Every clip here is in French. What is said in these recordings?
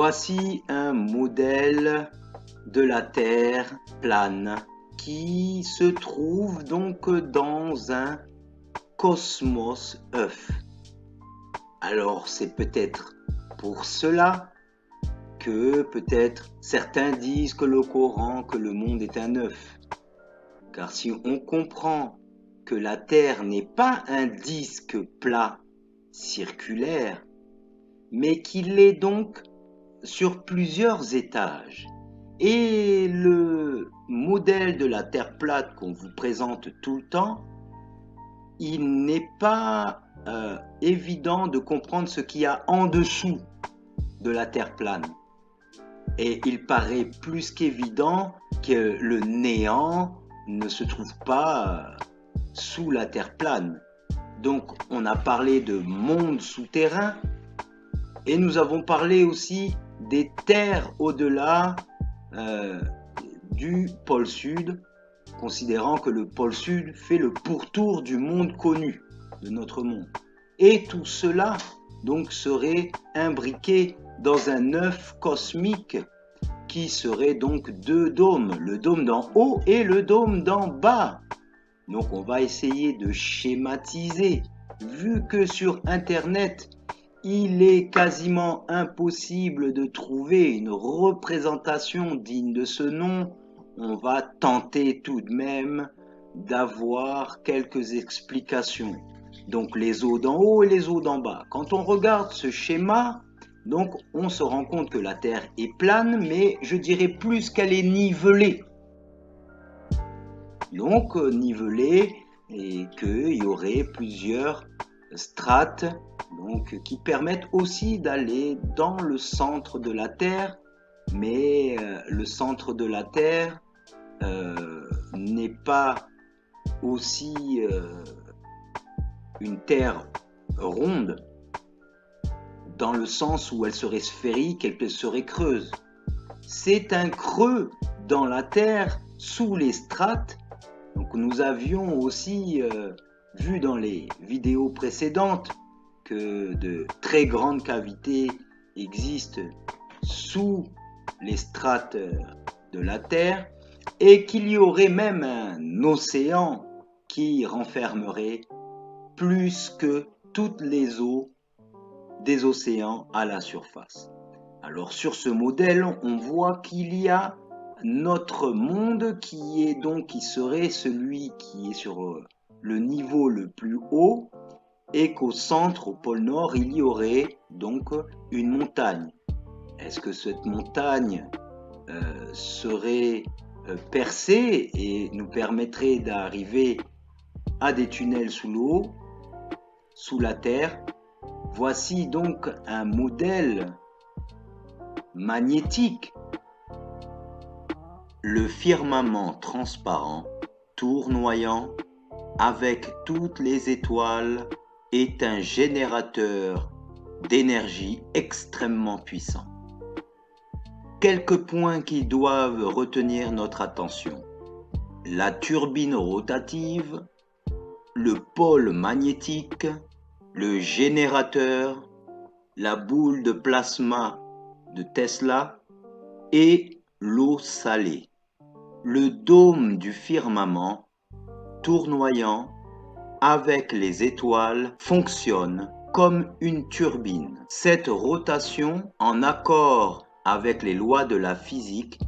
Voici un modèle de la Terre plane qui se trouve donc dans un cosmos œuf. Alors c'est peut-être pour cela que peut-être certains disent que le Coran, que le monde est un œuf. Car si on comprend que la Terre n'est pas un disque plat circulaire, mais qu'il est donc sur plusieurs étages. Et le modèle de la Terre plate qu'on vous présente tout le temps, il n'est pas évident de comprendre ce qu'il y a en dessous de la Terre plane. Et il paraît plus qu'évident que le néant ne se trouve pas sous la Terre plane. Donc on a parlé de monde souterrain et nous avons parlé aussi des terres au-delà du pôle sud, considérant que le pôle sud fait le pourtour du monde connu, de notre monde. Et tout cela donc serait imbriqué dans un œuf cosmique qui serait donc deux dômes, le dôme d'en haut et le dôme d'en bas. Donc on va essayer de schématiser, vu que sur Internet, il est quasiment impossible de trouver une représentation digne de ce nom. On va tenter tout de même d'avoir quelques explications. Donc les eaux d'en haut et les eaux d'en bas. Quand on regarde ce schéma, donc on se rend compte que la Terre est plane, mais je dirais plus qu'elle est nivelée. Donc nivelée et qu'il y aurait plusieurs strates donc, qui permettent aussi d'aller dans le centre de la Terre, mais le centre de la Terre n'est pas aussi une Terre ronde, dans le sens où elle serait sphérique, elle serait creuse. C'est un creux dans la Terre, sous les strates. Donc nous avions aussi vu dans les vidéos précédentes que de très grandes cavités existent sous les strates de la Terre et qu'il y aurait même un océan qui renfermerait plus que toutes les eaux des océans à la surface. Alors sur ce modèle, on voit qu'il y a notre monde qui serait celui qui est sur le niveau le plus haut et qu'au centre, au pôle Nord, il y aurait donc une montagne. Est-ce que cette montagne serait percée et nous permettrait d'arriver à des tunnels sous l'eau, sous la terre? Voici donc un modèle magnétique. Le firmament transparent, tournoyant, avec toutes les étoiles, est un générateur d'énergie extrêmement puissant. Quelques points qui doivent retenir notre attention. La turbine rotative, le pôle magnétique, le générateur, la boule de plasma de Tesla et l'eau salée. Le dôme du firmament, tournoyant avec les étoiles, fonctionne comme une turbine. Cette rotation, en accord avec les lois de la physique,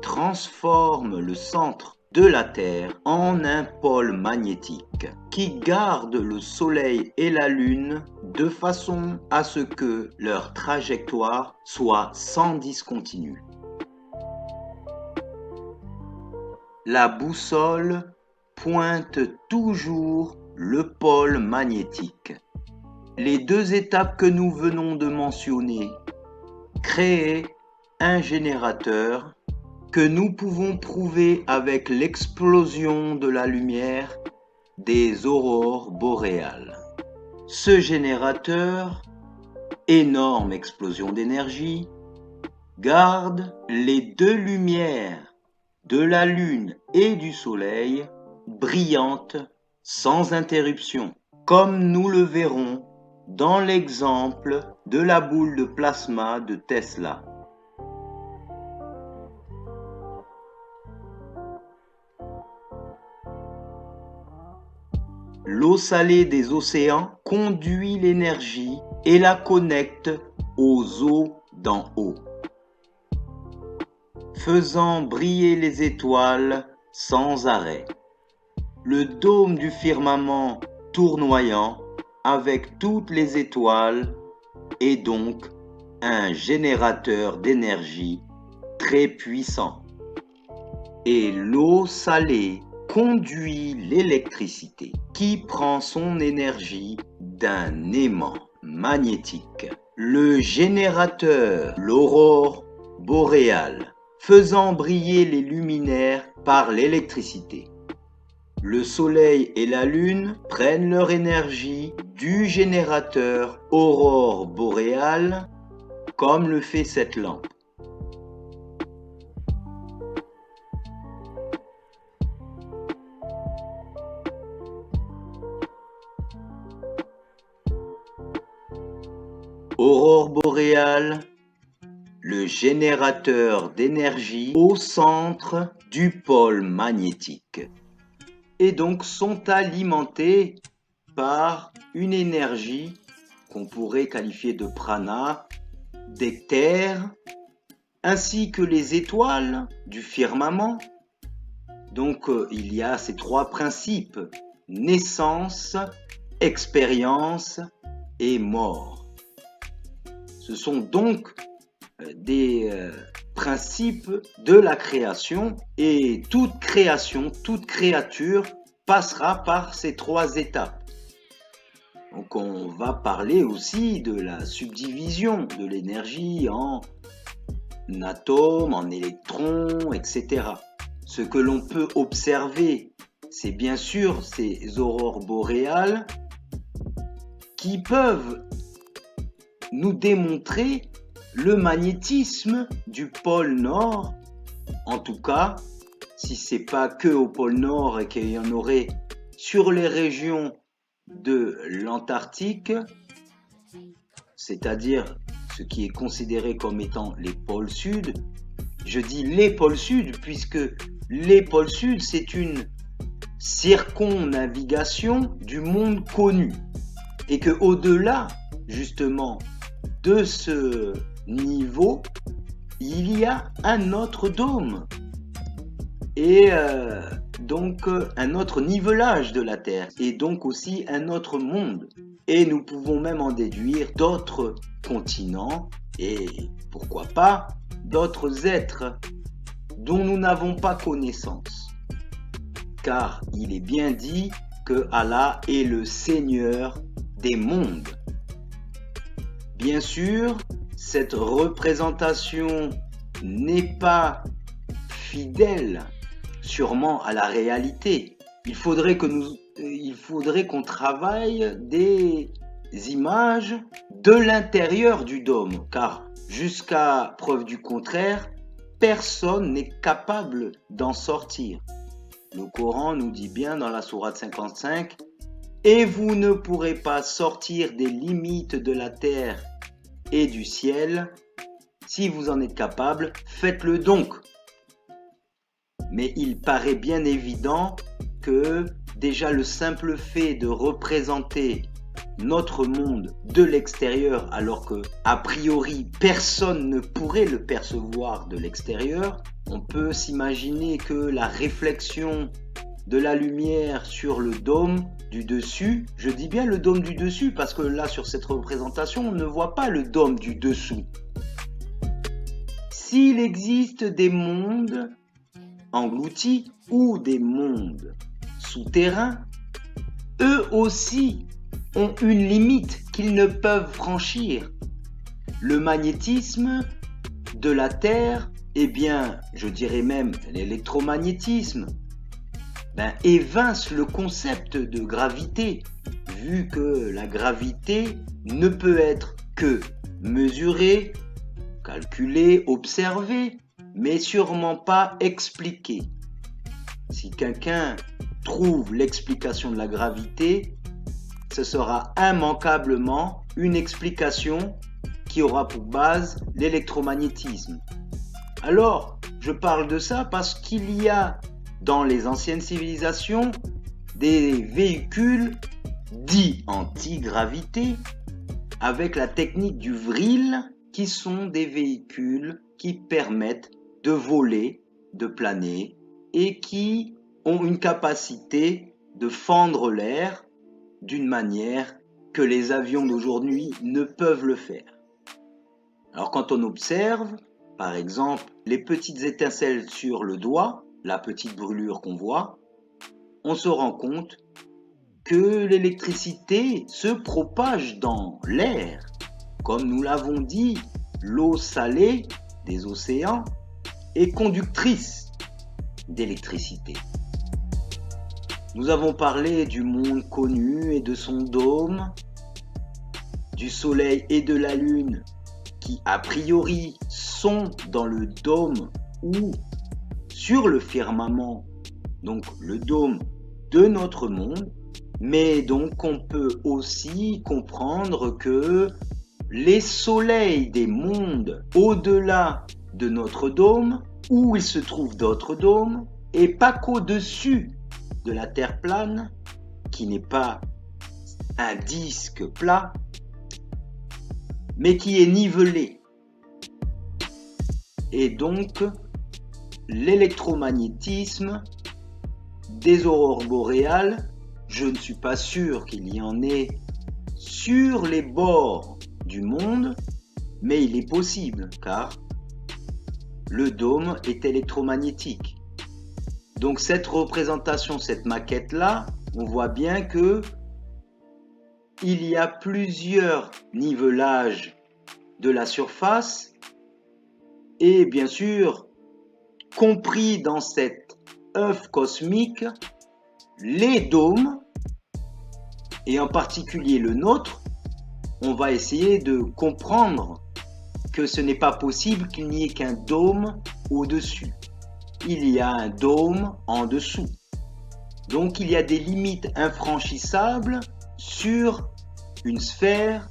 transforme le centre de la Terre en un pôle magnétique qui garde le Soleil et la Lune de façon à ce que leur trajectoire soit sans discontinu. La boussole pointe toujours le pôle magnétique. Les deux étapes que nous venons de mentionner, créer un générateur que nous pouvons prouver avec l'explosion de la lumière des aurores boréales. Ce générateur, énorme explosion d'énergie, garde les deux lumières de la Lune et du Soleil brillantes sans interruption, comme nous le verrons dans l'exemple de la boule de plasma de Tesla. L'eau salée des océans conduit l'énergie et la connecte aux eaux d'en haut, faisant briller les étoiles sans arrêt. Le dôme du firmament tournoyant avec toutes les étoiles est donc un générateur d'énergie très puissant. Et l'eau salée conduit l'électricité qui prend son énergie d'un aimant magnétique. Le générateur, l'aurore boréale, faisant briller les luminaires par l'électricité. Le soleil et la lune prennent leur énergie du générateur aurore boréale, comme le fait cette lampe. Aurore boréale, le générateur d'énergie au centre du pôle magnétique, et donc sont alimentés par une énergie qu'on pourrait qualifier de prana, des terres, ainsi que les étoiles du firmament. Donc il y a ces trois principes, naissance, expérience et mort. Ce sont donc des principes de la création, et toute création, toute créature passera par ces trois étapes. Donc on va parler aussi de la subdivision de l'énergie en atomes, en électrons, etc. Ce que l'on peut observer, c'est bien sûr ces aurores boréales qui peuvent nous démontrer le magnétisme du pôle Nord. En tout cas, si c'est pas que au pôle Nord et qu'il y en aurait sur les régions de l'Antarctique, c'est-à-dire ce qui est considéré comme étant les pôles sud. Je dis les pôles sud puisque les pôles sud, c'est une circumnavigation du monde connu, et que au-delà justement de ce niveau, il y a un autre dôme et donc un autre nivelage de la Terre, et donc aussi un autre monde, et nous pouvons même en déduire d'autres continents et pourquoi pas d'autres êtres dont nous n'avons pas connaissance, car il est bien dit que Allah est le Seigneur des mondes. Bien sûr, cette représentation n'est pas fidèle sûrement à la réalité. Il faudrait qu'on travaille des images de l'intérieur du dôme, car jusqu'à preuve du contraire, personne n'est capable d'en sortir. Le Coran nous dit bien dans la sourate 55: et vous ne pourrez pas sortir des limites de la terre et du ciel. Si vous en êtes capable, faites-le donc. Mais il paraît bien évident que déjà le simple fait de représenter notre monde de l'extérieur, alors que a priori personne ne pourrait le percevoir de l'extérieur, on peut s'imaginer que la réflexion de la lumière sur le dôme du dessus, je dis bien le dôme du dessus parce que là sur cette représentation on ne voit pas le dôme du dessous. S'il existe des mondes engloutis ou des mondes souterrains, eux aussi ont une limite qu'ils ne peuvent franchir. Le magnétisme de la Terre, eh bien je dirais même l'électromagnétisme, évince le concept de gravité, vu que la gravité ne peut être que mesurée, calculée, observée, mais sûrement pas expliquée. Si quelqu'un trouve l'explication de la gravité, ce sera immanquablement une explication qui aura pour base l'électromagnétisme. Alors, je parle de ça parce qu'il y a dans les anciennes civilisations des véhicules dit antigravité, avec la technique du vril, qui sont des véhicules qui permettent de voler, de planer, et qui ont une capacité de fendre l'air d'une manière que les avions d'aujourd'hui ne peuvent le faire. Alors quand on observe, par exemple, les petites étincelles sur le doigt, la petite brûlure qu'on voit, on se rend compte que l'électricité se propage dans l'air. Comme nous l'avons dit, l'eau salée des océans est conductrice d'électricité. Nous avons parlé du monde connu et de son dôme, du soleil et de la lune qui a priori sont dans le dôme ou sur le firmament, donc le dôme de notre monde, mais donc on peut aussi comprendre que les soleils des mondes au-delà de notre dôme, où il se trouve d'autres dômes, et pas qu'au-dessus de la Terre plane, qui n'est pas un disque plat, mais qui est nivelé. Et donc, l'électromagnétisme des aurores boréales, je ne suis pas sûr qu'il y en ait sur les bords du monde, mais il est possible, car le dôme est électromagnétique. Donc cette représentation, cette maquette-là, on voit bien que il y a plusieurs nivelages de la surface et bien sûr, compris dans cet œuf cosmique, les dômes, et en particulier le nôtre, on va essayer de comprendre que ce n'est pas possible qu'il n'y ait qu'un dôme au-dessus. Il y a un dôme en dessous. Donc il y a des limites infranchissables sur une sphère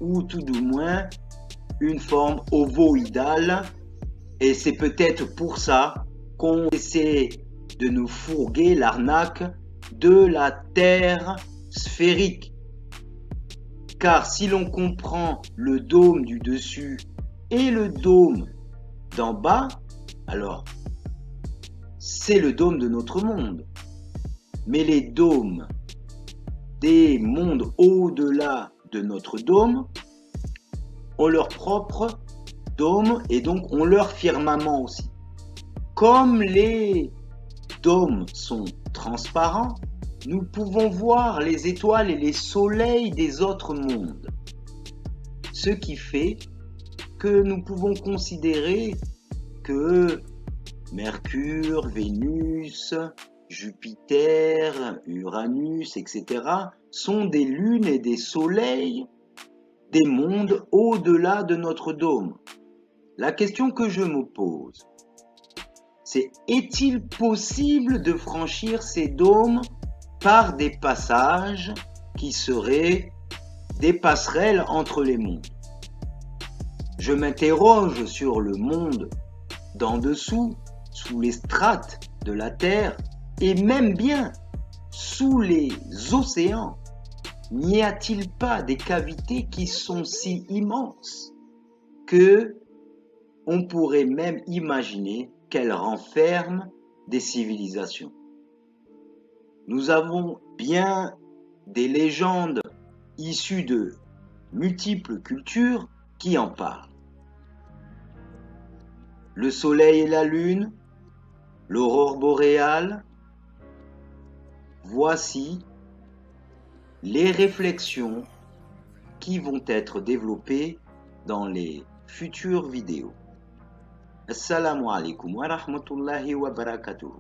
ou tout du moins une forme ovoïdale, et c'est peut-être pour ça qu'on essaie de nous fourguer l'arnaque de la Terre sphérique. Car si l'on comprend le dôme du dessus et le dôme d'en bas, alors c'est le dôme de notre monde. Mais les dômes des mondes au-delà de notre dôme ont leur propre dôme et donc ont leur firmament aussi. Comme les dômes sont transparents, nous pouvons voir les étoiles et les soleils des autres mondes. Ce qui fait que nous pouvons considérer que Mercure, Vénus, Jupiter, Uranus, etc. sont des lunes et des soleils des mondes au-delà de notre dôme. La question que je me pose, c'est est-il possible de franchir ces dômes par des passages qui seraient des passerelles entre les mondes? Je m'interroge sur le monde d'en dessous, sous les strates de la Terre, et même bien sous les océans. N'y a-t-il pas des cavités qui sont si immenses que on pourrait même imaginer qu'elles renferment des civilisations? Nous avons bien des légendes issues de multiples cultures qui en parlent. Le soleil et la lune, l'aurore boréale, voici les réflexions qui vont être développées dans les futures vidéos. Assalamu alaikum wa rahmatullahi wa barakatuh.